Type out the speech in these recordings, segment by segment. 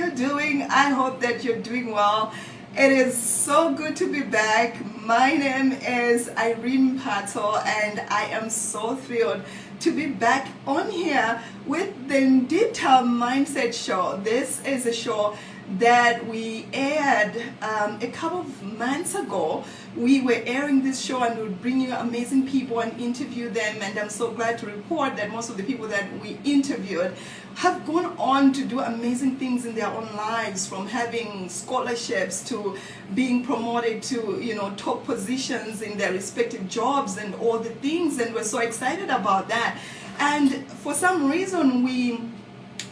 you doing? I hope that you're doing well. It is so good to be back. My name is Irene Pato, and I am so thrilled to be back on here with the Nditha Mindset Show. This is a show that we aired a couple of months ago. We were airing this show and we would bring you amazing people and interview them, and I'm so glad to report that most of the people that we interviewed have gone on to do amazing things in their own lives, from having scholarships to being promoted to top positions in their respective jobs and all the things, and we're so excited about that. And for some reason we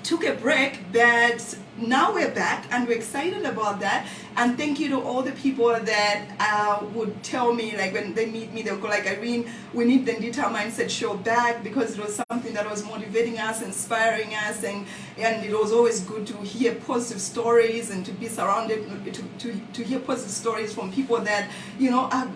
took a break, but now we're back and we're excited about that. And thank you to all the people that would tell me, like when they meet me, they'll go like, Irene, we need the Nditha Mindset Show back, because it was something that was motivating us, inspiring us, and it was always good to hear positive stories and to be surrounded, to hear positive stories from people that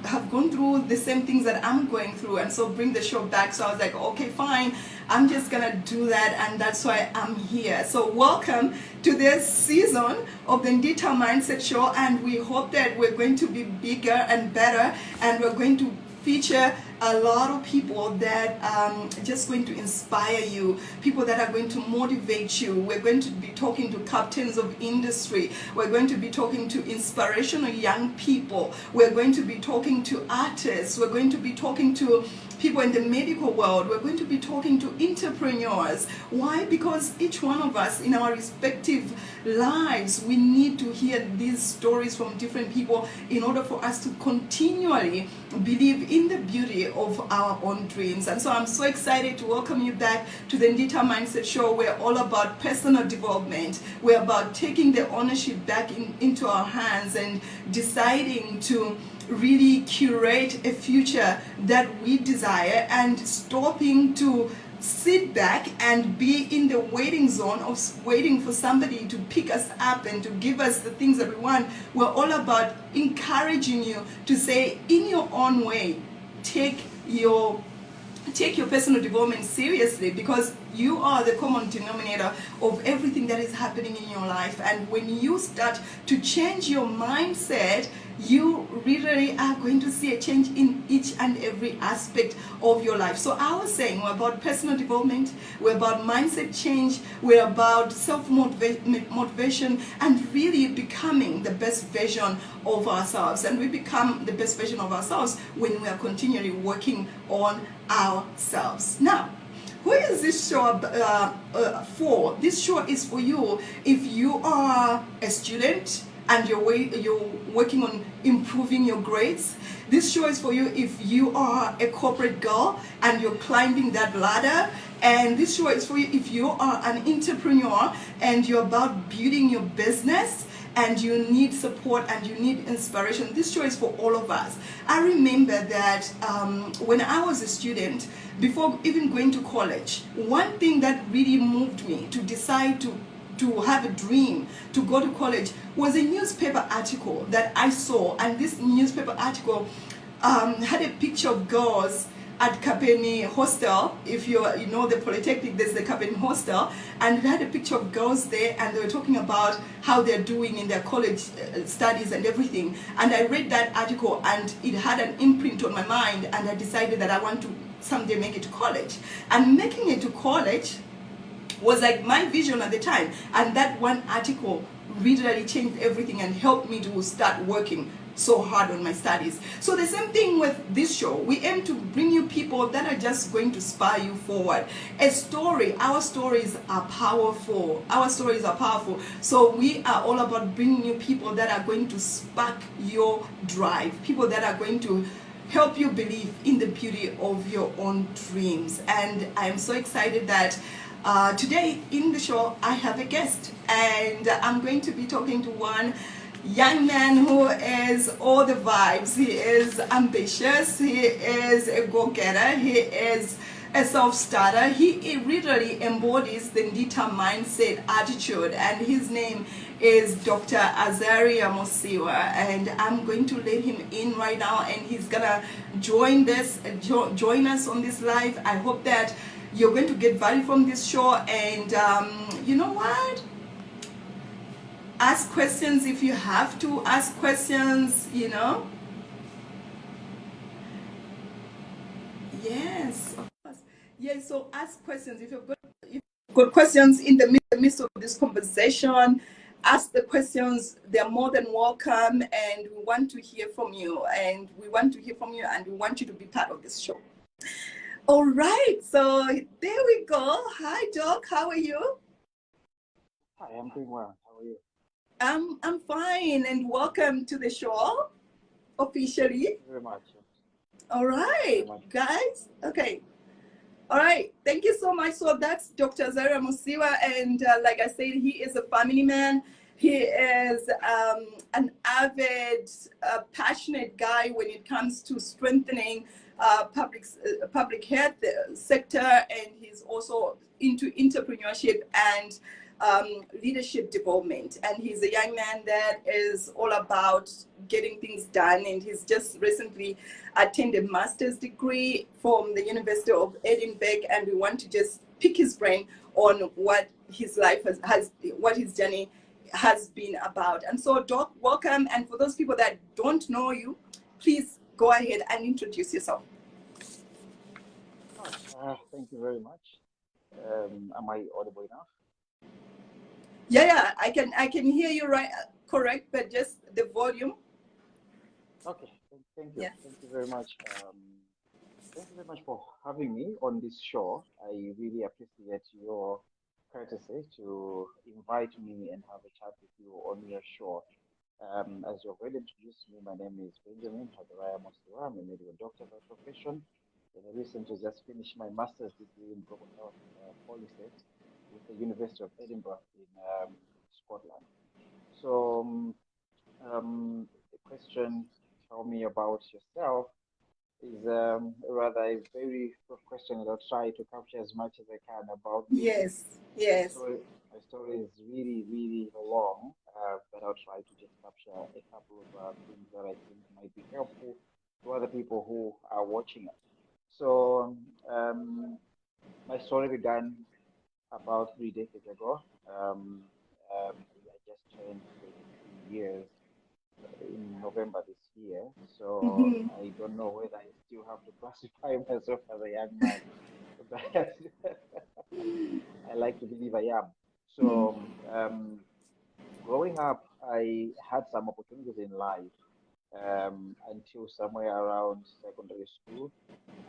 have gone through the same things that I'm going through, and so bring the show back. So I was like, okay, fine, I'm just gonna do that, and that's why I'm here. So welcome to this season of the Nditha Mindset Show, and we hope that we're going to be bigger and better, and we're going to feature a lot of people that are just going to inspire you, people that are going to motivate you. We're going to be talking to captains of industry. We're going to be talking to inspirational young people. We're going to be talking to artists. We're going to be talking to people in the medical world. We're going to be talking to entrepreneurs. Why? Because each one of us in our respective lives, we need to hear these stories from different people in order for us to continually believe in the beauty of our own dreams. And so I'm so excited to welcome you back to the Nditha Mindset Show. We're all about personal development. We're about taking the ownership back into our hands and deciding to really curate a future that we desire, and stopping to sit back and be in the waiting zone of waiting for somebody to pick us up and to give us the things that we want. We're all about encouraging you to say, in your own way, take your personal development seriously, because you are the common denominator of everything that is happening in your life. And when you start to change your mindset, you really are going to see a change in each and every aspect of your life. So I was saying, we're about personal development, we're about mindset change, we're about self-motivation, and really becoming the best version of ourselves. And we become the best version of ourselves when we are continually working on ourselves. Now, who is this show for? This show is for you if you are a student and you're working on improving your grades. This show is for you if you are a corporate girl and you're climbing that ladder. And this show is for you if you are an entrepreneur and you're about building your business and you need support and you need inspiration. This show is for all of us. I remember that when I was a student, before even going to college, one thing that really moved me to decide to have a dream to go to college was a newspaper article that I saw. And this newspaper article had a picture of girls at Kapeni Hostel. If you know the Polytechnic, there's the Kapeni Hostel, and it had a picture of girls there, and they were talking about how they're doing in their college studies and everything. And I read that article, and it had an imprint on my mind, and I decided that I want to someday make it to college. And making it to college was like my vision at the time, and that one article really changed everything and helped me to start working so hard on my studies. So the same thing with this show. We aim to bring you people that are just going to spur you forward. A story, our stories are powerful. Our stories are powerful. So we are all about bringing you people that are going to spark your drive, people that are going to help you believe in the beauty of your own dreams. And I'm so excited that today in the show I have a guest, and I'm going to be talking to one young man who is all the vibes. He is ambitious, he is a go-getter, he is a self-starter. He really embodies the Nditha mindset attitude, and his name is Dr. Azaria Mosiwa, and I'm going to let him in right now, and he's gonna join us on this live. I hope that you're going to get value from this show, and you know what? ask questions if you have to ask questions, Yes, of course. Yes, so ask questions. If you've got questions in the midst of this conversation, ask the questions. They're more than welcome, and we want to hear from you. And we want to hear from you, and we want you to be part of this show. All right, so there we go. Hi, Doc. How are you? Hi, I'm doing well. How are you? I'm fine, and welcome to the show officially. Thank you very much. All Thank you very right, much. guys. Okay. All right, thank you so much. So that's Dr. Zara Musiwa, and like I said, he is a family man. He is an avid, passionate guy when it comes to strengthening public health sector, and he's also into entrepreneurship and leadership development. And he's a young man that is all about getting things done. And he's just recently attended a master's degree from the University of Edinburg. And we want to just pick his brain on what his life what his journey has been about. And so, Doc, welcome. And for those people that don't know you, please go ahead and introduce yourself. Thank you very much. Am I audible enough? Yeah, I can hear you right, correct, but just the volume. Okay, thank you. Yeah. Thank you very much. Thank you very much for having me on this show. I really appreciate your courtesy to invite me and have a chat with you on your show. As you already introduced me, my name is Benjamin Hadaraya Mosiwa. I'm a medical doctor by profession. And I recently just finished my master's degree in global health policy with the University of Edinburgh in Scotland. So, the question, tell me about yourself, is rather a very short question that I'll try to capture as much as I can about me. Yes, My yes. story, my story is really, really long, but I'll try to just capture a couple of things that I think might be helpful to other people who are watching us. So, my story began about 3 decades ago. I just turned 23 years in November this year, so Hmm. I don't know whether I still have to classify myself as a young man, but I like to believe I am. So, growing up, I had some opportunities in life until somewhere around secondary school,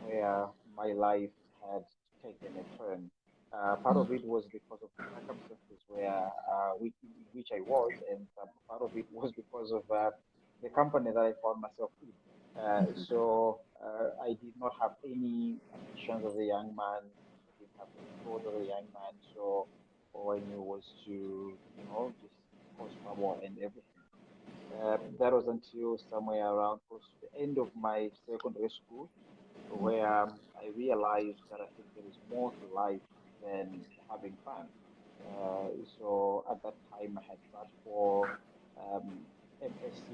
where my life had taken a turn. Part of it was because of the circumstances in which I was, and part of it was because of the company that I found myself in. I did not have any ambitions as a young man. I didn't have any goals as a young man. So all I knew was to, just cause trouble and everything. That was until somewhere around close to the end of my secondary school, where I realized that I think there is more to life than having fun. So at that time, I had sat for um, MSc,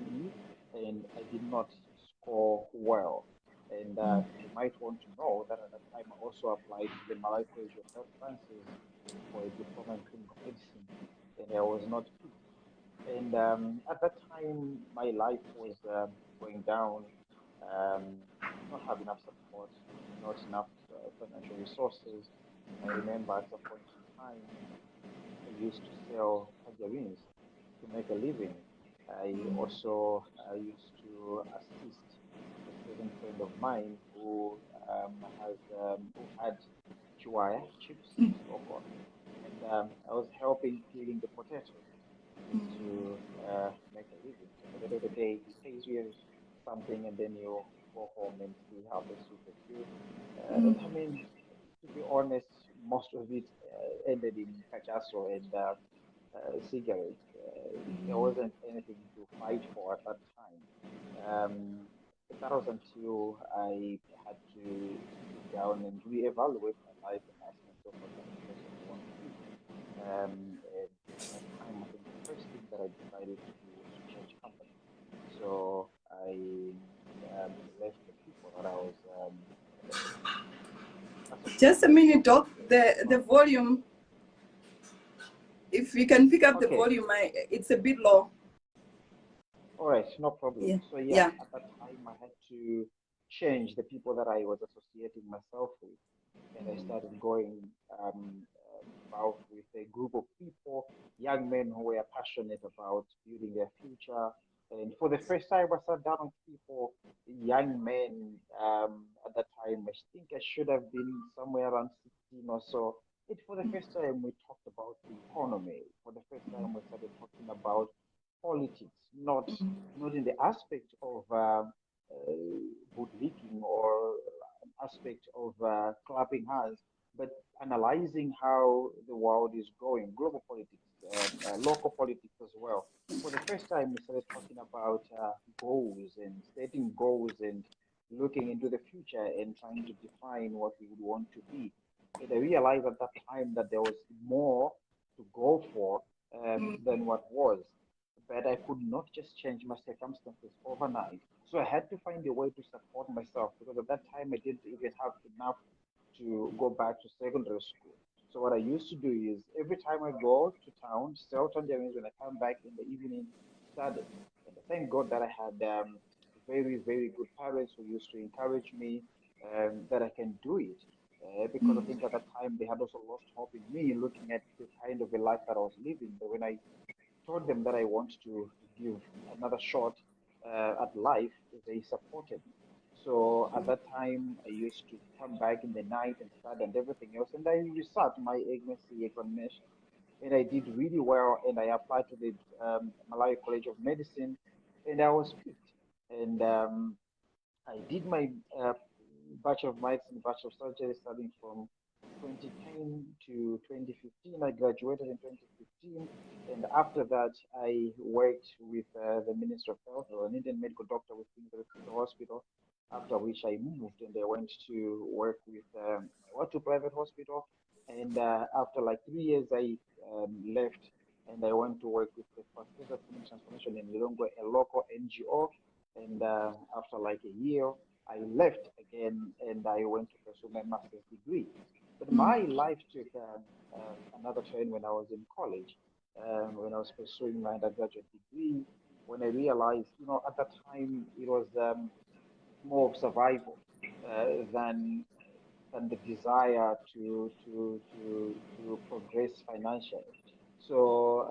and I did not score well. And you might want to know that at that time, I also applied to the Malawi College of Health Sciences for a diploma in clinical medicine, and I was not picked. And at that time, my life was going down. I did not have enough support, not enough financial resources. I remember at some point in time, I used to sell tangerines to make a living. I also used to assist a certain friend of mine who had chiwaya chips in Soko, and I was helping peeling the potatoes just to make a living. So at the end of the day, he pays you something, and then you go home and see how best you can do. And I mean, to be honest, most of it ended in cachasso and cigarettes. There wasn't anything to fight for at that time. That was until I had to sit down and reevaluate my life and ask myself what kind of person I want to be. And at that time, I think the first thing that I decided to do was to change company. So I left the people that I was Just a associated minute, Doc. with. The volume. If you can pick up the Okay. volume, it's a bit low. All right, no problem. Yeah. So yeah, Yeah. at that time I had to change the people that I was associating myself with, and I started going about with a group of people, young men who were passionate about building their future. And for the first time, I sat down with people, young men. At that time, I think I should have been somewhere around 16 or so. It for the first time we talked about the economy. For the first time, we started talking about politics, not in the aspect of bootlicking or an aspect of clapping hands, but analyzing how the world is going, global politics, local politics as well. For the first time, we started talking about goals and setting goals and looking into the future and trying to define what we would want to be. And I realized at that time that there was more to go for than what was, but I could not just change my circumstances overnight. So I had to find a way to support myself because at that time I didn't even have enough to go back to secondary school. So what I used to do is every time I go to town, sell tangerines, when I come back in the evening, study. And thank God that I had very, very good parents who used to encourage me that I can do it. Because I think at that time they had also lost hope in me, looking at the kind of a life that I was living. But when I told them that I want to give another shot at life, they supported me. So at that time, I used to come back in the night and study and everything else. And I resat my agency examination and I did really well. And I applied to the Malawi College of Medicine and I was picked. And I did my Bachelor of Medicine, Bachelor of Surgery studying from 2010 to 2015. I graduated in 2015. And after that, I worked with the Minister of Health, or an Indian medical doctor with University Hospital, after which I moved and I went to work with Watu Private Hospital. And after like 3 years, I left and I went to work with the Facility Clinic Transformation in Lilongwe, a local NGO. And after like a year, I left again and I went to pursue my master's degree. But my life took another turn when I was in college, when I was pursuing my undergraduate degree, when I realized, at that time it was more of survival than the desire to progress financially. So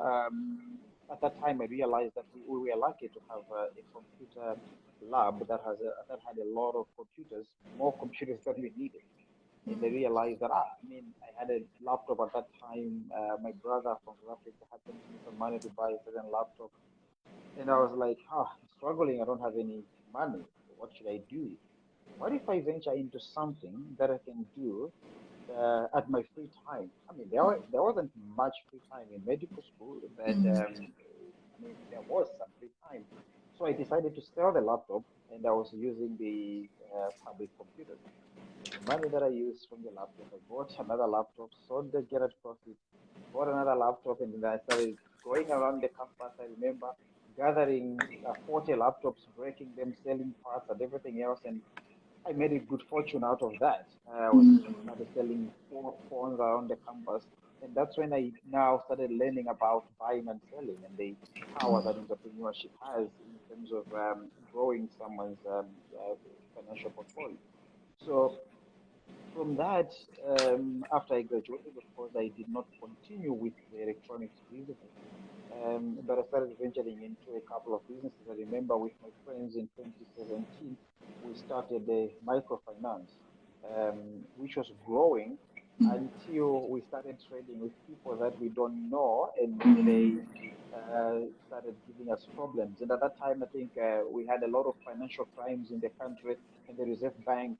at that time, I realized that we were lucky to have a computer lab that had a lot of computers, more computers than we needed. And I realized that I mean, I had a laptop at that time. My brother from South Africa had sent me some money to buy a certain laptop, and I was like, I'm struggling. I don't have any money. What should I do? What if I venture into something that I can do at my free time? I mean, there wasn't much free time in medical school, but I mean, there was some free time. So I decided to sell the laptop, and I was using the public computers. With the money that I used from the laptop, I bought another laptop, sold the get profit, bought another laptop, and then I started going around the campus. I remember gathering 40 laptops, breaking them, selling parts and everything else, and I made a good fortune out of that. I started selling phones around the campus, and that's when I now started learning about buying and selling and the power that entrepreneurship has in terms of growing someone's financial portfolio. So from that, after I graduated, of course, I did not continue with the electronics business. But I started venturing into a couple of businesses. I remember with my friends in 2017, we started a microfinance, which was growing until we started trading with people that we don't know, and they started giving us problems. And at that time, I think we had a lot of financial crimes in the country, and the Reserve Bank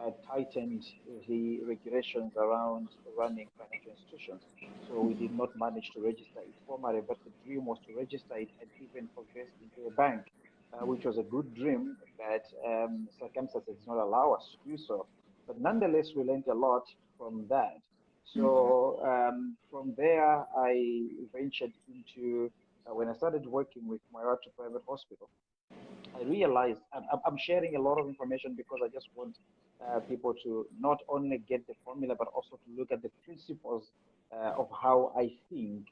had tightened the regulations around running financial institutions. So we did not manage to register it formally, but the dream was to register it and even progress into a bank, which was a good dream, but circumstances did not allow us to do so. But nonetheless, we learned a lot from that. So from there, I ventured into when I started working with Moiratu Private Hospital. I realized I'm sharing a lot of information because I just want people to not only get the formula but also to look at the principles of how I think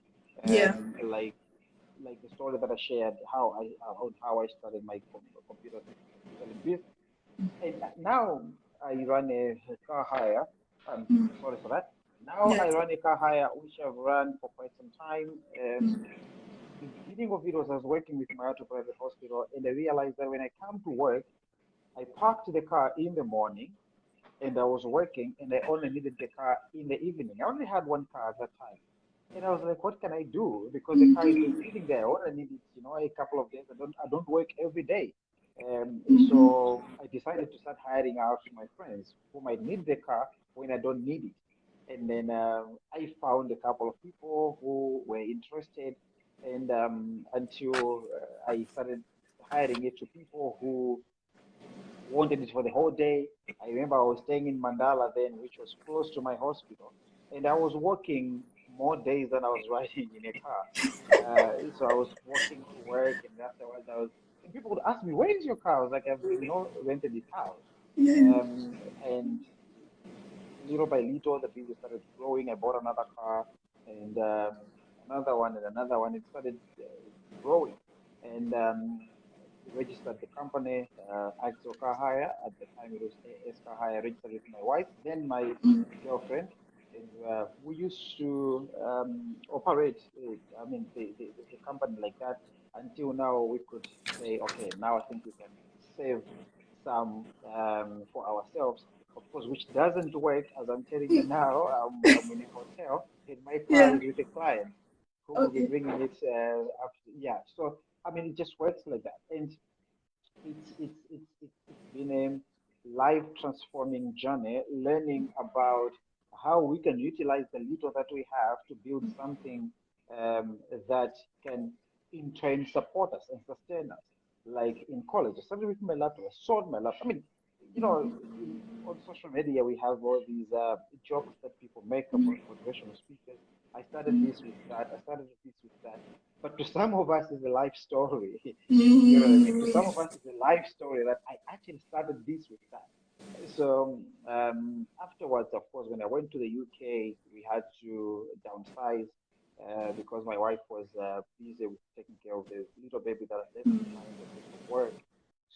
Yeah. Like the story that I shared, how I started my computer selling business, and now I run a car hire. Sorry for that. Now I Yes. run a car hire, which I've run for quite some time. The beginning of it was I was working with my auto private hospital, and I realized that when I come to work, I parked the car in the morning, and I was working, and I only needed the car in the evening. I only had one car at that time. And I was like, what can I do? Because the car is just sitting there. I only need it, a couple of days. I don't work every day. So I decided to start hiring out to my friends who might need the car when I don't need it. And then I found a couple of people who were interested, and until I started hiring it to people who wanted it for the whole day. I remember I was staying in Mandala then, which was close to my hospital, and I was working more days than I was riding in a car. So I was walking to work, and afterwards and people would ask me, "Where is your car?" I was like, "I've, rented this house." Yeah. And little by little, the business started growing. I bought another car, and another one, and another one. It started growing, and registered the company, Axel Car Hire. At the time, it was AS Car Hire, registered with my wife, then my girlfriend. And we used to operate, the company like that until now. We could say, okay, now I think we can save some for ourselves, of course, which doesn't work. As I'm telling you now, I'm in a hotel, and my car Yeah. is with a client who will be Okay. bringing it after. Yeah, so I mean, it just works like that, and it's been a life transforming journey, learning about how we can utilize the little that we have to build something that can in turn support us and sustain us. Like in college, I started with my laptop. I sold my laptop. I mean, on social media, we have all these jokes that people make about motivational speakers. I started this with that. I started this with that. But to some of us, it's a life story. You know what I mean? To some of us, it's a life story that I actually started this with that. So afterwards, of course, when I went to the UK, we had to downsize because my wife was busy with taking care of the little baby that I left behind and also work.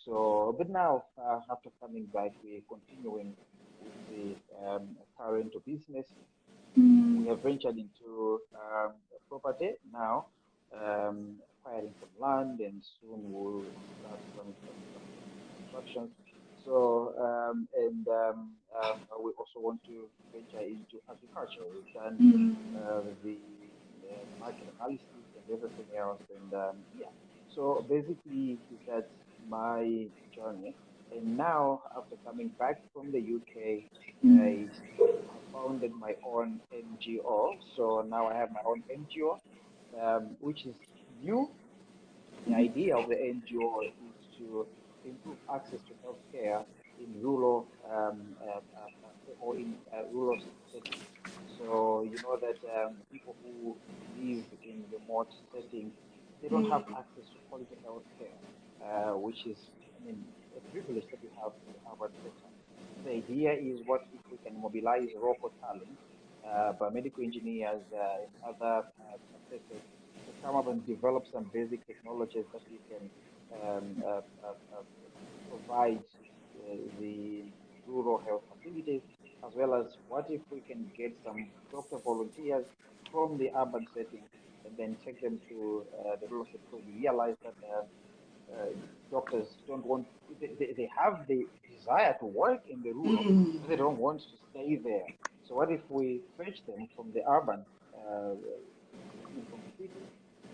So, but now after coming back, we're continuing with the current business. We have ventured into property now, acquiring some land, and soon we'll start running some constructions. So, we also want to venture into agriculture. We've done the market analysis and everything else, and yeah. So basically, that's my journey. And now, after coming back from the UK, I have founded my own NGO. So now I have my own NGO, which is new. The idea of the NGO is to improve access to healthcare in rural or in rural settings. So you know that people who live in remote settings, they don't have access to quality healthcare, which is, I mean, a privilege that we have in the urban setting. So the idea is, what if we can mobilize local talent, biomedical engineers, and other facets, to come up and develop some basic technologies that we can provide the rural health facilities, as well as what if we can get some doctor volunteers from the urban setting and then take them to the rural setting, because we realize that uh, doctors don't want, they have the desire to work in the rural, but they don't want to stay there. So what if we fetch them from the urban, I mean, from the cities,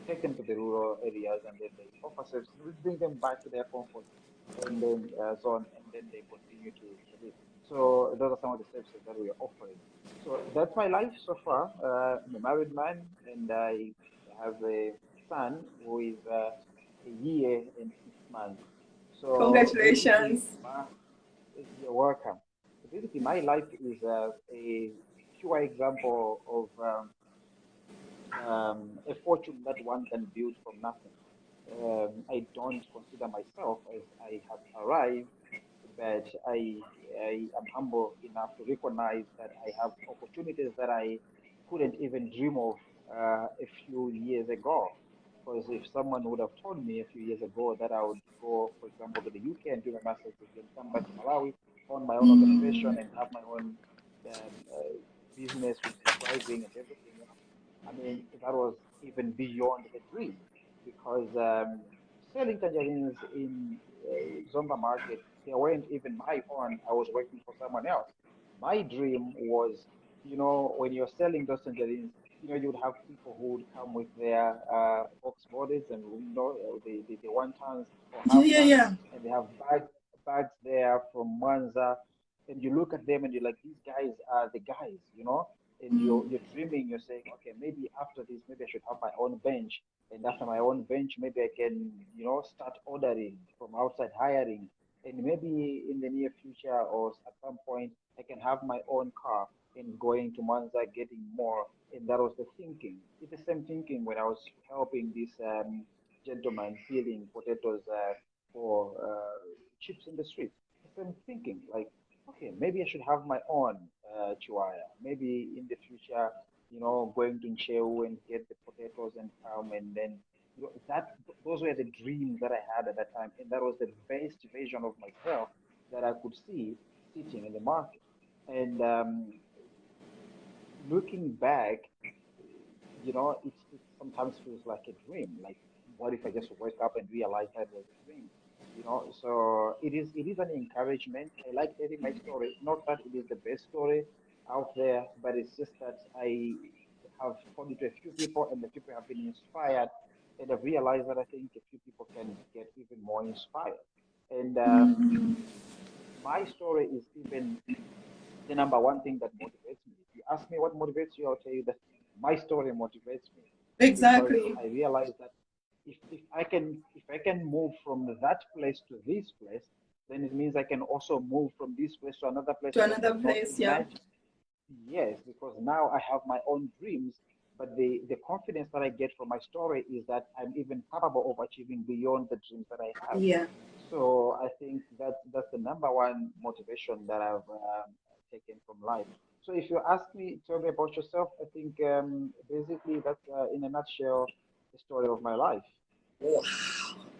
take them to the rural areas, and then they offer services, we bring them back to their comfort, and then so on, and then they continue to live. So those are some of the services that we are offering. So that's my life so far. I'm a married man, and I have a son who is a year and 6 months. So basically, Congratulations. you're welcome. So basically, my life is a pure example of a fortune that one can build from nothing. I don't consider myself as I have arrived, but I am humble enough to recognize that I have opportunities that I couldn't even dream of a few years ago. Because if someone would have told me a few years ago that I would go, for example, to the UK and do my master's degree and come back to Malawi, own my own organization and have my own business which is thriving and everything, I mean, that was even beyond the dream because selling tangerines in Zonga market, they weren't even my own. I was working for someone else. My dream was, when you're selling those tangerines, you would have people who would come with their box bodies and, the one tons or Yeah, half yeah, tons, yeah. and they have bags there from Mwanza. And you look at them and you're like, these guys are the guys. And you're dreaming, you're saying, okay, maybe after this, maybe I should have my own bench. And after my own bench, maybe I can, start ordering from outside hiring. And maybe in the near future or at some point, I can have my own car and going to Manza, getting more. And that was the thinking. It's the same thinking when I was helping this gentleman peeling potatoes for chips in the street. The same thinking, like, okay, maybe I should have my own chihuahua. Maybe in the future, going to Ncheu and get the potatoes and come and then those were the dreams that I had at that time, and that was the best version of myself that I could see sitting in the market. And looking back, it sometimes feels like a dream. Like, what if I just wake up and realize that was a dream? So it is an encouragement. I like telling my story. Not that it is the best story out there, but it's just that I have told it to a few people, and the people have been inspired, and I've realized that I think a few people can get even more inspired. And my story is even the number one thing that motivates me. If you ask me what motivates you, I'll tell you that my story motivates me because Exactly. I realize that if I can move from that place to this place, then it means I can also move from this place to another place To that I another could not place, yeah. imagine. Yes, because now I have my own dreams, but the confidence that I get from my story is that I'm even capable of achieving beyond the dreams that I have. Yeah. So I think that's the number one motivation that I've taken from life. So if you ask me, tell me about yourself, I think basically that's in a nutshell the story of my life.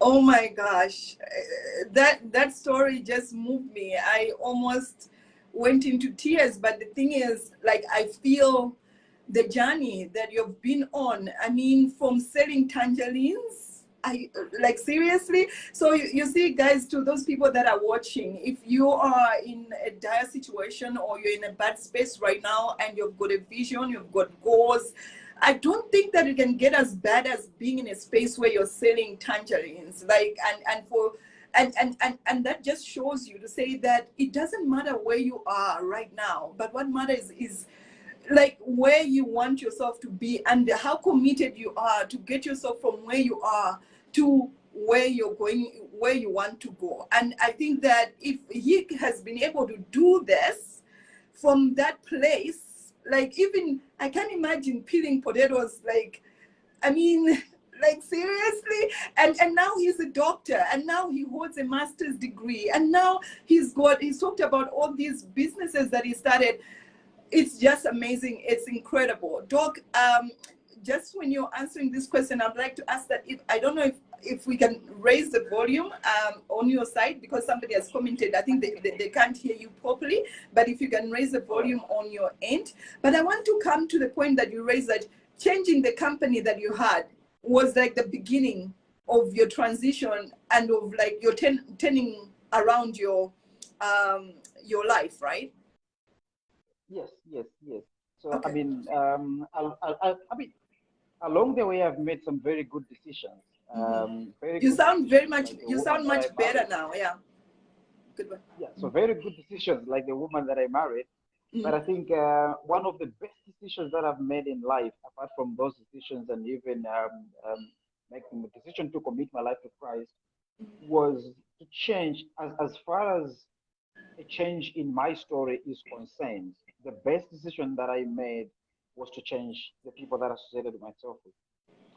Oh my gosh, that story just moved me. I almost went into tears. But the thing is, like, I feel the journey that you've been on. I mean, from selling tangerines. I like, seriously. So you see, guys, to those people that are watching, if you are in a dire situation or you're in a bad space right now and you've got a vision, you've got goals, I don't think that it can get as bad as being in a space where you're selling tangerines. Like, and that just shows you to say that it doesn't matter where you are right now, but what matters is like where you want yourself to be and how committed you are to get yourself from where you are to where you're going, where you want to go. And I think that if he has been able to do this from that place, like, even I can't imagine peeling potatoes, like, I mean, like, seriously. And now he's a doctor, and now he holds a master's degree, and now he's talked about all these businesses that he started. It's just amazing. It's incredible. Doc, just when you're answering this question, I'd like to ask that, if I don't know if we can raise the volume on your side, because somebody has commented, I think they can't hear you properly, but if you can raise the All right. volume on your end. But I want to come to the point that you raised, that changing the company that you had was like the beginning of your transition and of like your turning around your life, right? Yes, yes, yes. So I Okay. mean, I mean, along the way, I've made some very good decisions. Very You good sound very decisions, much, like the you woman sound that I much better married. now. Yeah. Good one. Yeah, so very good decisions, like the woman that I married. But Mm. I think one of the best decisions that I've made in life, apart from those decisions and even making the decision to commit my life to Christ, was to change as far as a change in my story is concerned. The best decision that I made was to change the people that I associated myself with.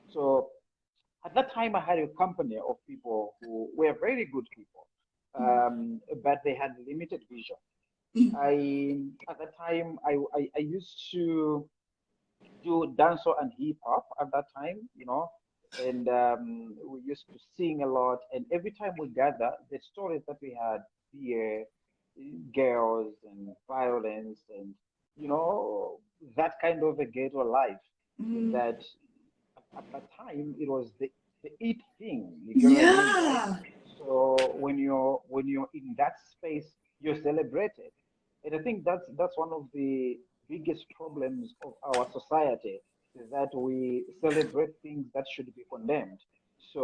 So at that time, I had a company of people who were very good people, but they had limited vision. Mm. At that time, I used to do dancehall and hip hop at that time, you know, and we used to sing a lot. And every time we gather, the stories that we had, fear, girls, and violence, and you know, that kind of a ghetto life. Mm. That at that time it was the it thing. You get what I mean, right? Yeah. So when you're in that space, you're celebrated, and I think that's one of the biggest problems of our society is that we celebrate things that should be condemned. So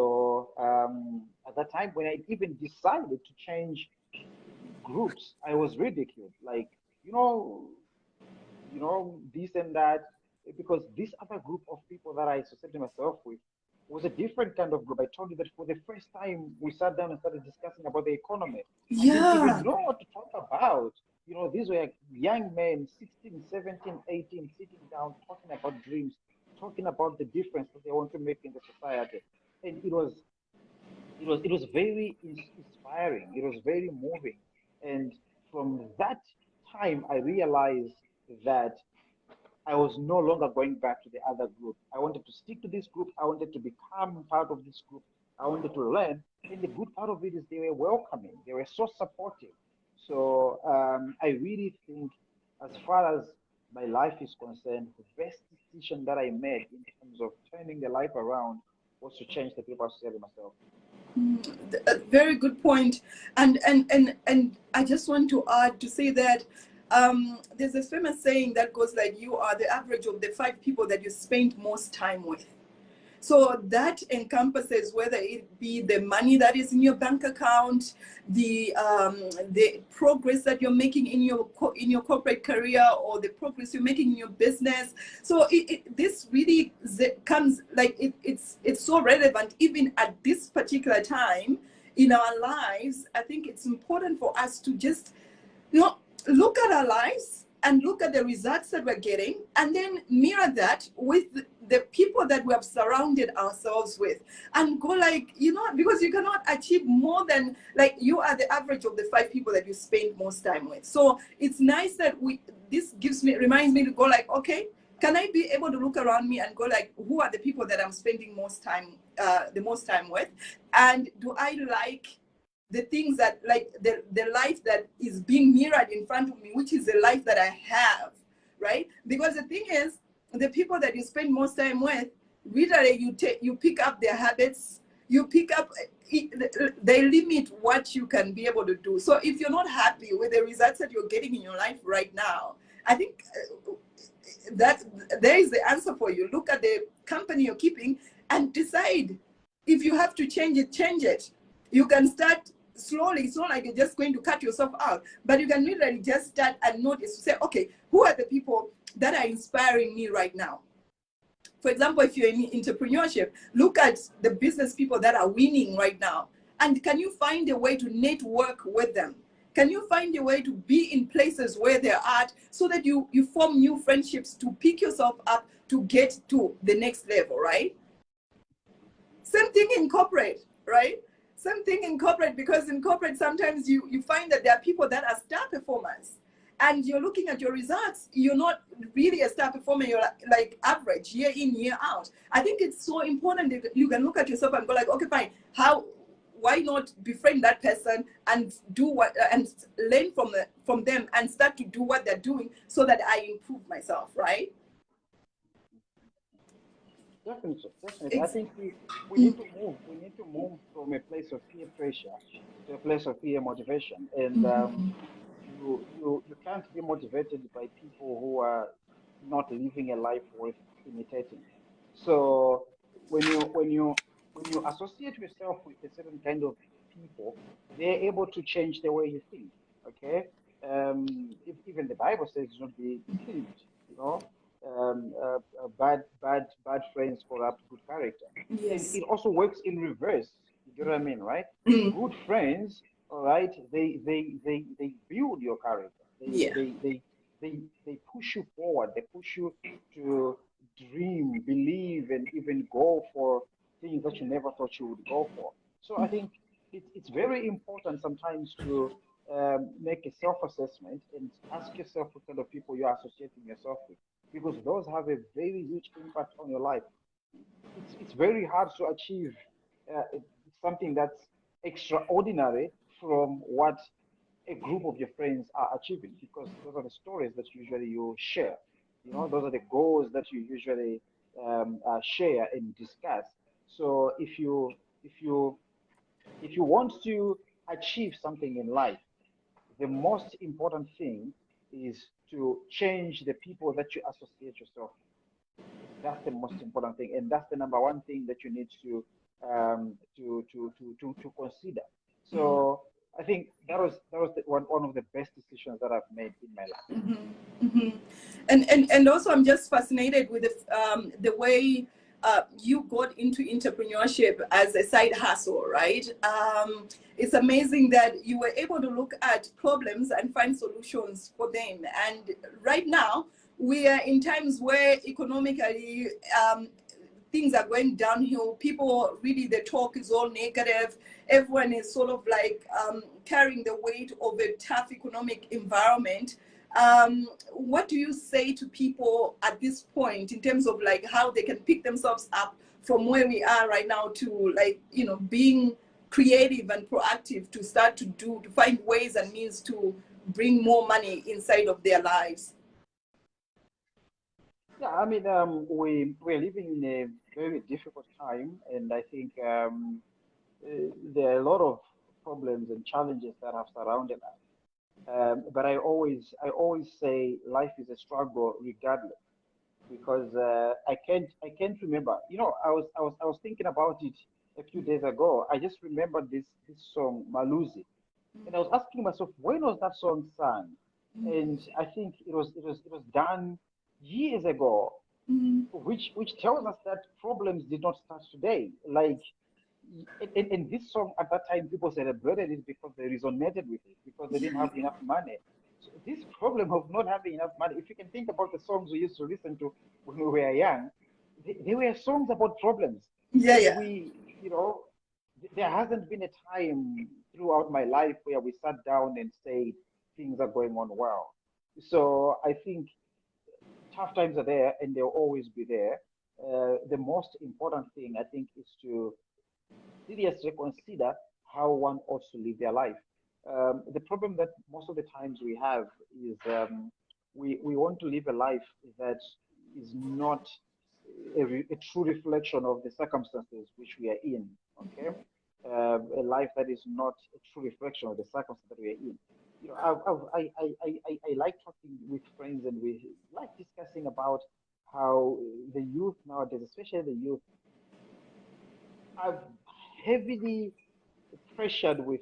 at that time, when I even decided to change groups, I was ridiculed. Like, you know, this and that, because this other group of people that I associated myself with was a different kind of group. I told you that for the first time, we sat down and started discussing about the economy. I didn't even Yeah. know what to talk about. These were young men, 16, 17, 18, sitting down, talking about dreams, talking about the difference that they want to make in the society. And it was very inspiring. It was very moving. And from that time, I realized that I was no longer going back to the other group. I wanted to stick to this group. I wanted to become part of this group. I wanted to learn. And the good part of it is they were welcoming. They were so supportive. So I really think, as far as my life is concerned, the best decision that I made in terms of turning the life around was to change the people associated with myself. A very good point. And I just want to add to say that there's a famous saying that goes like, you are the average of the 5 people that you spend most time with. So that encompasses whether it be the money that is in your bank account, the progress that you're making in your corporate career, or the progress you're making in your business. So this really comes like it's so relevant even at this particular time in our lives. I think it's important for us to just look at our lives and look at the results that we're getting, and then mirror that with the people that we have surrounded ourselves with, and go like, because you cannot achieve more than, like, you are the average of the 5 people that you spend most time with. So it's nice that this reminds me to go like, okay, can I be able to look around me and go like, who are the people that I'm spending the most time with, and do I like the things that, like, the life that is being mirrored in front of me, which is the life that I have, right? Because the thing is, the people that you spend most time with, literally you pick up their habits, you pick up, they limit what you can be able to do. So if you're not happy with the results that you're getting in your life right now, I think that there is the answer for you. Look at the company you're keeping and decide if you have to change it, change it. You can start slowly. It's not like you're just going to cut yourself out, but you can literally just start and notice, say, okay, who are the people that are inspiring me right now? For example, if you're in entrepreneurship, look at the business people that are winning right now. And can you find a way to network with them? Can you find a way to be in places where they're at, so that you form new friendships to pick yourself up to get to the next level, right? Same thing in corporate, right? Same thing in corporate, because in corporate, sometimes you find that there are people that are star performers, and you're looking at your results, you're not really a star performer, you're like average, year in, year out. I think it's so important that you can look at yourself and go like, okay, fine, why not befriend that person and do what, and learn from them and start to do what they're doing, so that I improve myself, right? Definitely, definitely. I It's, think we need to move. We need to move from a place of peer pressure to a place of peer motivation. And you can't be motivated by people who are not living a life worth imitating. So when you associate yourself with a certain kind of people, they're able to change the way you think. Okay. If even the Bible says, "Do not be deceived." You know, bad friends corrupt good character, and yes. it also works in reverse. You get what I mean, right? Mm, Good friends, all right, they build your character. yeah. They push you forward. They push you to dream, believe, and even go for things that you never thought you would go for. So I think it's very important sometimes to make a self-assessment and ask yourself what kind of people you are associating yourself with, because those have a very huge impact on your life. It's very hard to achieve something that's extraordinary from what a group of your friends are achieving, because those are the stories that usually you share. Those are the goals that you usually share and discuss. So if you want to achieve something in life, the most important thing is to change the people that you associate yourself with. That's the most important thing, and that's the number one thing that you need to consider. So I think that was one of the best decisions that I've made in my life. Mm-hmm. And also, I'm just fascinated with the way you got into entrepreneurship as a side hustle, right? It's amazing that you were able to look at problems and find solutions for them. And right now, we are in times where economically things are going downhill. People really, the talk is all negative. Everyone is sort of like carrying the weight of a tough economic environment. What do you say to people at this point in terms of like how they can pick themselves up from where we are right now to, like, being creative and proactive to start to find ways and means to bring more money inside of their lives? Yeah, I mean, we're living in a very difficult time, and I think there are a lot of problems and challenges that have surrounded us. But I always say life is a struggle regardless, because I can't remember. I was thinking about it a few days ago. I just remembered this song Malusi, and I was asking myself, when was that song sung? And I think it was done years ago, Mm-hmm. which tells us that problems did not start today. Like, in this song at that time, people celebrated it because they resonated with it, because they didn't have enough money. So this problem of not having enough money, if you can think about the songs we used to listen to when we were young, they were songs about problems. Yeah, yeah. There hasn't been a time throughout my life where we sat down and said things are going on well. So I think tough times are there and they'll always be there. The most important thing, I think, is to seriously consider how one ought to live their life. The problem that most of the times we have is, we want to live a life that is not a true reflection of the circumstances which we are in. Okay, a life that is not a true reflection of the circumstances that we are in. I like talking with friends, and we like discussing about how the youth nowadays, especially the youth, are heavily pressured with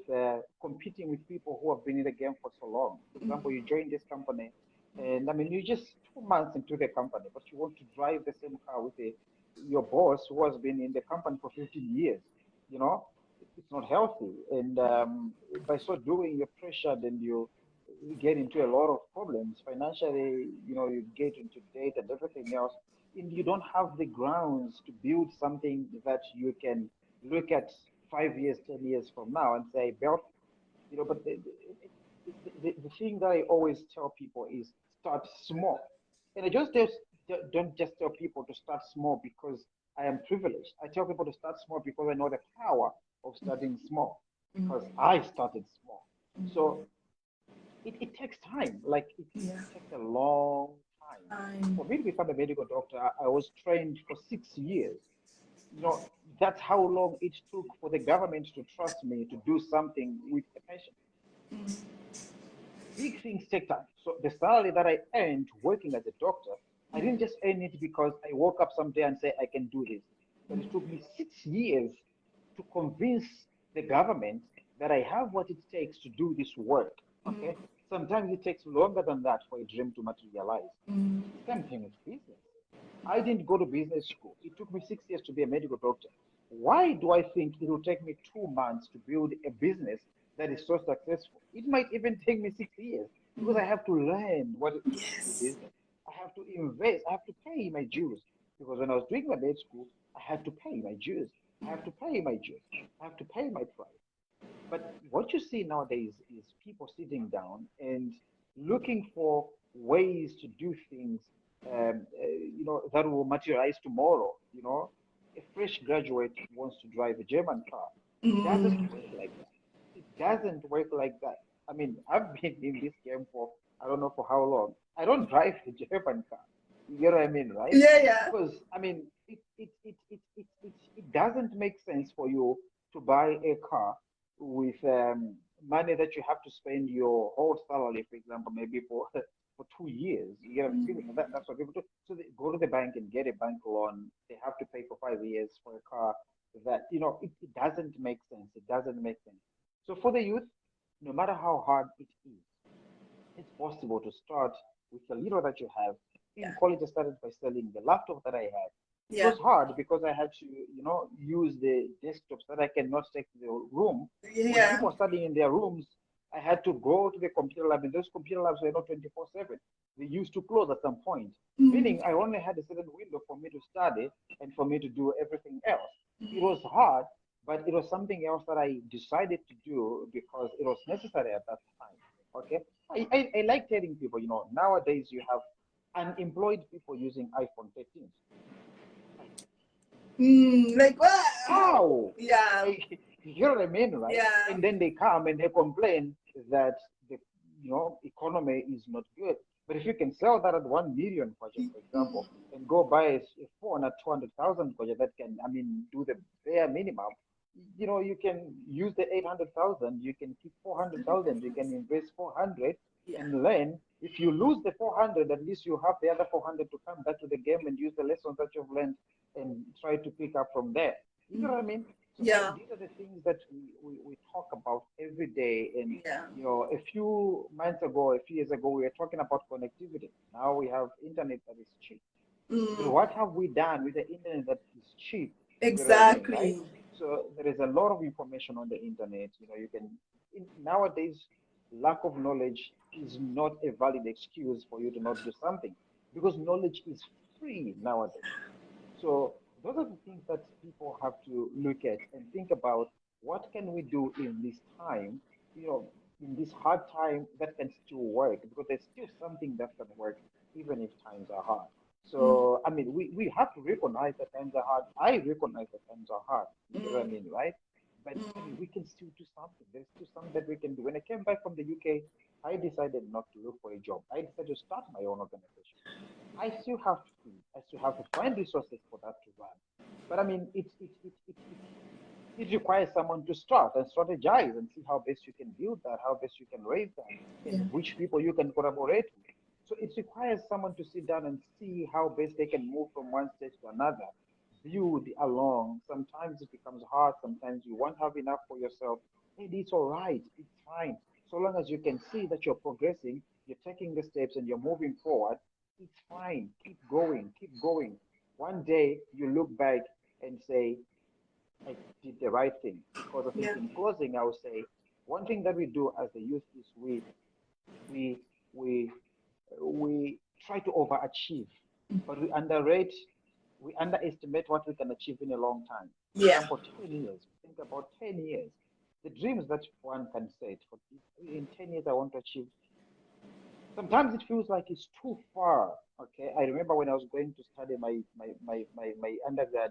competing with people who have been in the game for so long. For example, you join this company, and I mean, you're just 2 months into the company, but you want to drive the same car with your boss who has been in the company for 15 years. You know, it's not healthy. And by so doing, you're pressured and you get into a lot of problems financially. You get into debt and everything else. And you don't have the grounds to build something that you can look at 5 years, 10 years from now and say, built. But the thing that I always tell people is start small. And I don't just tell people to start small because I am privileged. I tell people to start small because I know the power of starting small, because I started small. So it takes time. Like, it Yeah. takes a long time. For me to become a medical doctor, I was trained for 6 years. you know, that's how long it took for the government to trust me to do something with a patient. Big things take time. So the salary that I earned working as a doctor, I didn't just earn it because I woke up someday and say I can do this. But it took me 6 years to convince the government that I have what it takes to do this work. Okay. Sometimes it takes longer than that for a dream to materialize. Same thing with business. I didn't go to business school. It took me 6 years to be a medical doctor. Why do I think it will take me 2 months to build a business that is so successful? It might even take me 6 years because I have to learn what it means to do Yes. business. I have to invest. I have to pay my dues, because when I was doing my med school, I had to pay my dues. I have to pay my dues. I have to pay my price. But what you see nowadays is people sitting down and looking for ways to do things, that will materialize tomorrow. A fresh graduate wants to drive a German car. It doesn't Mm, work like that. It doesn't work like that. I mean, I've been in this game for I don't know for how long. I don't drive a German car. You get what I mean, right? yeah, yeah. Because I mean, it doesn't make sense for you to buy a car with money that you have to spend your whole salary, for example, maybe for for 2 years. You get that's what people do. So they go to the bank and get a bank loan. They have to pay for 5 years for a car that it doesn't make sense. It doesn't make sense. So for the youth, no matter how hard it is, it's possible to start with the little that you have. In Yeah, college, I started by selling the laptop that I had. It yeah, was hard because I had to, use the desktops that I cannot take to the room. When yeah. people are studying in their rooms, I had to go to the computer lab, and those computer labs were not 24/7. They used to close at some point, Mm, meaning I only had a certain window for me to study and for me to do everything else. It was hard, but it was something else that I decided to do because it was necessary at that time. Okay. I like telling people, nowadays you have unemployed people using iPhone 13s. Like, like what? how? Yeah, Like, you know what I mean, right? yeah. And then they come and they complain that the economy is not good. But if you can sell that at 1 million kwacha, for example, and go buy a phone at 200,000 kwacha that can, I mean, do the bare minimum, you can use the 800,000, you can keep 400,000, you can invest 400 Yeah. and learn. If you lose the 400, at least you have the other 400 to come back to the game and use the lessons that you've learned and try to pick up from there. You know what I mean? So Yeah. these are the things that we talk about every day. And Yeah. a few months ago, a few years ago, we were talking about connectivity. Now we have internet that is cheap. But Mm, what have we done with the internet that is cheap? You get what I mean, right? exactly. So there is a lot of information on the internet. You can nowadays lack of knowledge is not a valid excuse for you to not do something because knowledge is free nowadays. So those are the things that people have to look at and think about. What can we do in this time, you know, in this hard time that can still work? Because there's still something that can work even if times are hard. So, I mean, we have to recognize that times are hard. I recognize that times are hard. You get what I mean, right? But I mean, we can still do something. There's still something that we can do. When I came back from the UK, I decided not to look for a job. I decided to start my own organization. I still have to feed. I still have to find resources for that to run. But I mean, it requires someone to start and strategize and see how best you can build that, how best you can raise that, Yeah. and which people you can collaborate with. So it requires someone to sit down and see how best they can move from one stage to another, build along. Sometimes it becomes hard. Sometimes you won't have enough for yourself. And it's all right. It's fine. So long as you can see that you're progressing, you're taking the steps and you're moving forward, it's fine. Keep going. Keep going. One day you look back and say, I did the right thing. Because I think Yeah. in closing, I would say one thing that we do as the youth is we we we try to overachieve, but we underestimate what we can achieve in a long time. For Yeah. example, 10 years. Think about 10 years. The dreams that one can set for in 10 years, I want to achieve. Sometimes it feels like it's too far. Okay. I remember when I was going to study my undergrad,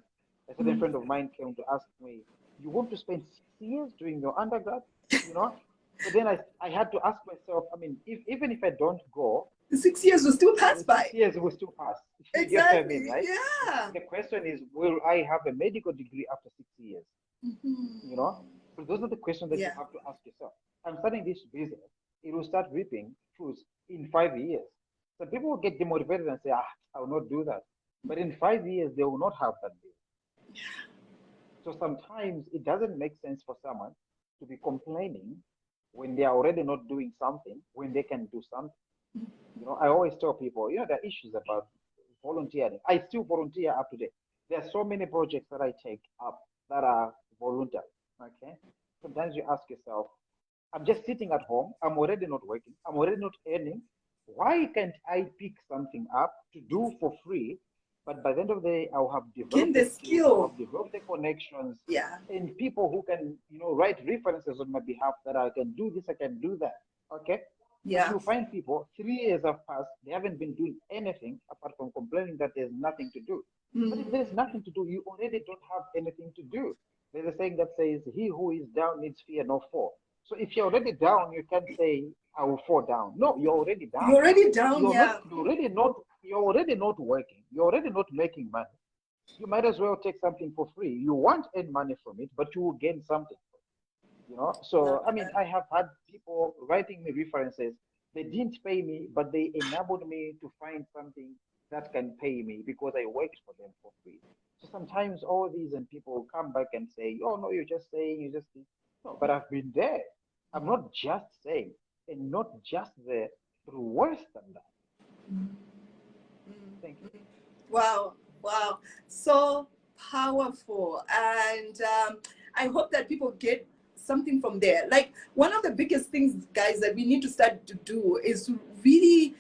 a certain friend of mine came to ask me, "You want to spend 6 years doing your undergrad?" You know? So then I had to ask myself, I mean, even if I don't go, The 6 years will still pass the six by. years will still pass. You get what I mean, Exactly. right? But Yeah. then the question is, will I have a medical degree after 6 years? You know? So those are the questions that you Yeah. have to ask yourself. I'm starting this business. It will start reaping fruits in 5 years. So people will get demotivated and say, I will not do that. But in 5 years, they will not have that business. So sometimes it doesn't make sense for someone to be complaining when they are already not doing something, when they can do something. I always tell people, there are issues about volunteering. I still volunteer up to date. There are so many projects that I take up that are voluntary. Okay. Sometimes you ask yourself, I'm just sitting at home. I'm already not working. I'm already not earning. Why can't I pick something up to do for free But by the end of the day, I'll have Gain developed the the skills, I'll skill. have developed the connections, Yeah. and people who can, write references on my behalf that I can do this, I can do that. Okay. But Yeah. you find people, 3 years have passed, they haven't been doing anything apart from complaining that there's nothing to do. But if there's nothing to do, you already don't have anything to do. There's a saying that says, he who is down needs fear no fall. So if you're already down, you can't say, I will fall down. No, you're already down. You're already down, yeah. You're already not working. You're already not making money. You might as well take something for free. You won't earn money from it, but you will gain something. So Love I mean, that. I have had people writing me references. They didn't pay me, but they enabled me to find something that can pay me because I worked for them for free. So sometimes all these and people come back and say, "Oh no, you're just saying, you just no." But I've been there. I'm not just saying, and not just there, through worse than that. Thank you. Wow, wow, so powerful. And I hope that people get something from there. Like, one of the biggest things, guys, that we need to start to do is to really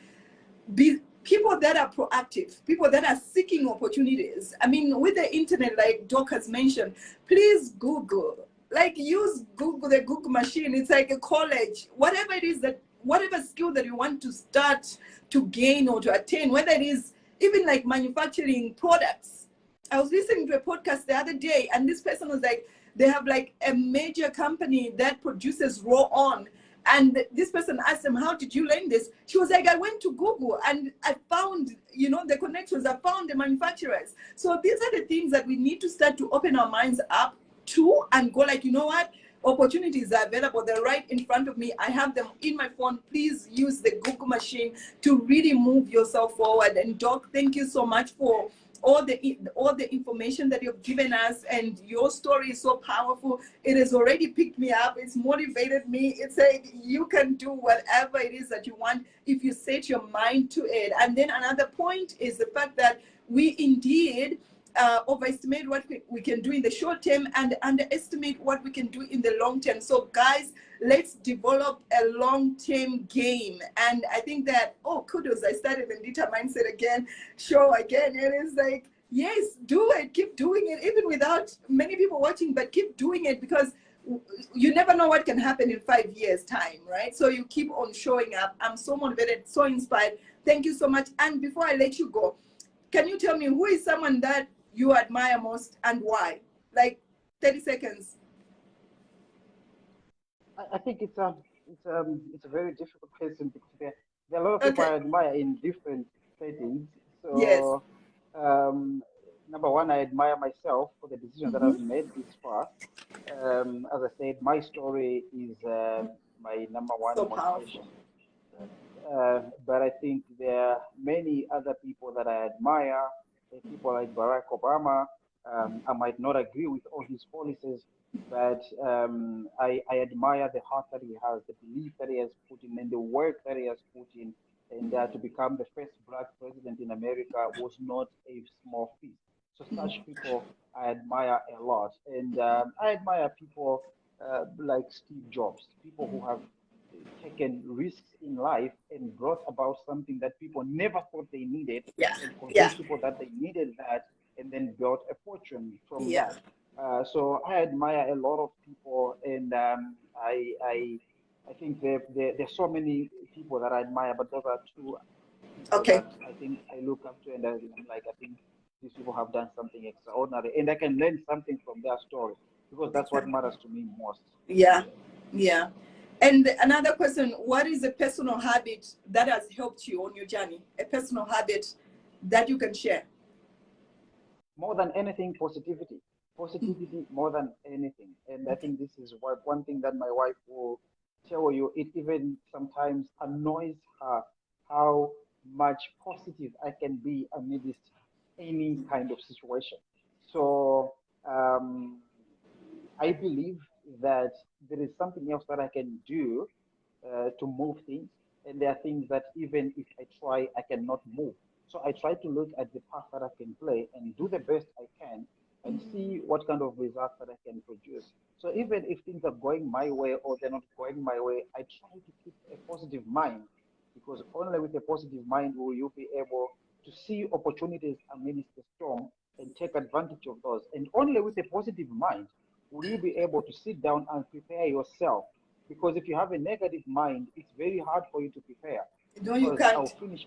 be people that are proactive, people that are seeking opportunities. I mean, with the internet, like Doc has mentioned, please Google. Like, use Google, the Google machine. It's like a college. Whatever it is that, whatever skill that you want to start to gain or to attain, whether it is even like manufacturing products. I was listening to a podcast the other day, and this person was like, they have like a major company that produces raw on. And this person asked them, how did you learn this? She was like, I went to Google and I found, the connections, I found the manufacturers. So these are the things that we need to start to open our minds up to and go like, you know what? Opportunities are available. They're right in front of me. I have them in my phone. Please use the Google machine to really move yourself forward. And Doc, thank you so much for all the information that you've given us, and your story is so powerful. It has already picked me up. It's motivated me. It's like, you can do whatever it is that you want if you set your mind to it. And then another point is the fact that we indeed overestimate what we can do in the short term and underestimate what we can do in the long term. So guys, let's develop a long-term game. And I think that, oh, kudos, I started the Nditha Mindset again show again. It is like, yes, do it, keep doing it, even without many people watching, but keep doing it, because you never know what can happen in 5 years time, right? So you keep on showing up. I'm so motivated, so inspired. Thank you so much. And before I let you go, can you tell me who is someone that you admire most and why? Like, 30 seconds. I think it's a very difficult question because there are a lot of people Okay. I admire in different settings. Yes. So, um, number one, I admire myself for the decisions that I've Mm-hmm. made this far. As I said, my story is my number one So powerful. motivation. But I think there are many other people that I admire, people like Barack Obama. I might not agree with all his policies, but I admire the heart that he has, the belief that he has put in, and the work that he has put in. And to become the first black president in America was not a small feat. So such people I admire a lot, and I admire people like Steve Jobs, people who have taken risks in life and brought about something that people never thought they needed, Yeah. and Yeah. convinced people that they needed that, and then built a fortune from Yeah. that. So I admire a lot of people, and I think there's so many people that I admire, but those are two people Okay. that I think I look up to, and I'm like, I think these people have done something extraordinary, and I can learn something from their story because that's what Exactly. matters to me most. Yeah. Yeah. And another question, what is a personal habit that has helped you on your journey? A personal habit that you can share? More than anything, positivity more than anything. And I think this is what one thing that my wife will tell you. It even sometimes annoys her how much positive I can be amidst any kind of situation. So um, I believe that there is something else that I can do to move things. And there are things that even if I try, I cannot move. So I try to look at the path that I can play and do the best I can and see what kind of results that I can produce. So even if things are going my way or they're not going my way, I try to keep a positive mind because only with a positive mind will you be able to see opportunities amidst the storm and take advantage of those. And only with a positive mind will you be able to sit down and prepare yourself. Because if you have a negative mind, it's very hard for you to prepare. No, you Because can't. I will finish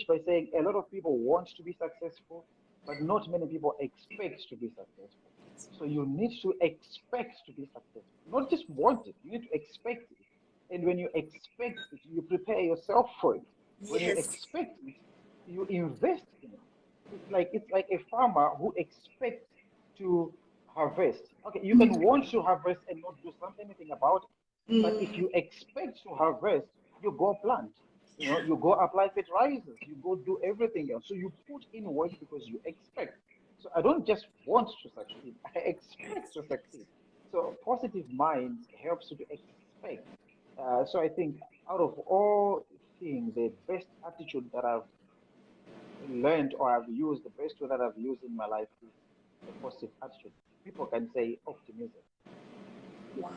by saying a lot of people want to be successful, but not many people expect to be successful. So you need to expect to be successful, not just want it. You need to expect it. And when you expect it, you prepare yourself for it. When you Yes. expect it, you invest in it. It's like a farmer who expects to harvest. Okay, you can want to harvest and not do anything about it. But if Mm, you expect to harvest, you go plant. You go apply fertilizers, you go do everything else. So you put in work because you expect. So I don't just want to succeed, I expect to succeed. So positive mind helps you to expect. So I think out of all things, the best attitude that I've learned or I've used, the best way that I've used in my life is a positive attitude. People can say optimism. wow.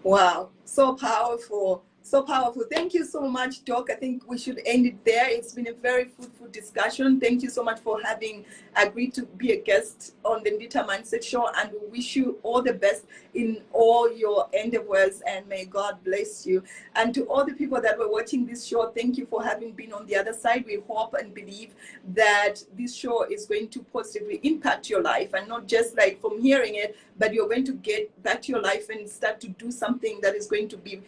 Wow, so powerful. So powerful. Thank you so much, Doc. I think we should end it there. It's been a very fruitful discussion. Thank you so much for having agreed to be a guest on the Nditha Mindset Show. And we wish you all the best in all your endeavors. And may God bless you. And to all the people that were watching this show, thank you for having been on the other side. We hope and believe that this show is going to positively impact your life. And not just like from hearing it, but you're going to get back to your life and start to do something that is going to be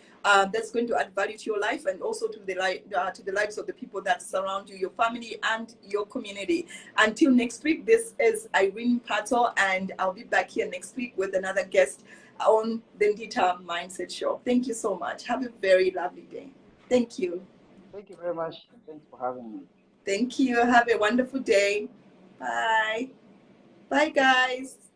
that's going to add value to your life and also to the lives of the people that surround you, your family and your community. Until next week, this is Irene Pato, and I'll be back here next week with another guest on the Nditha Mindset Show. Thank you so much. Have a very lovely day. Thank you. Thank you very much, and thanks for having me. Thank you. Have a wonderful day. Bye. Bye, guys.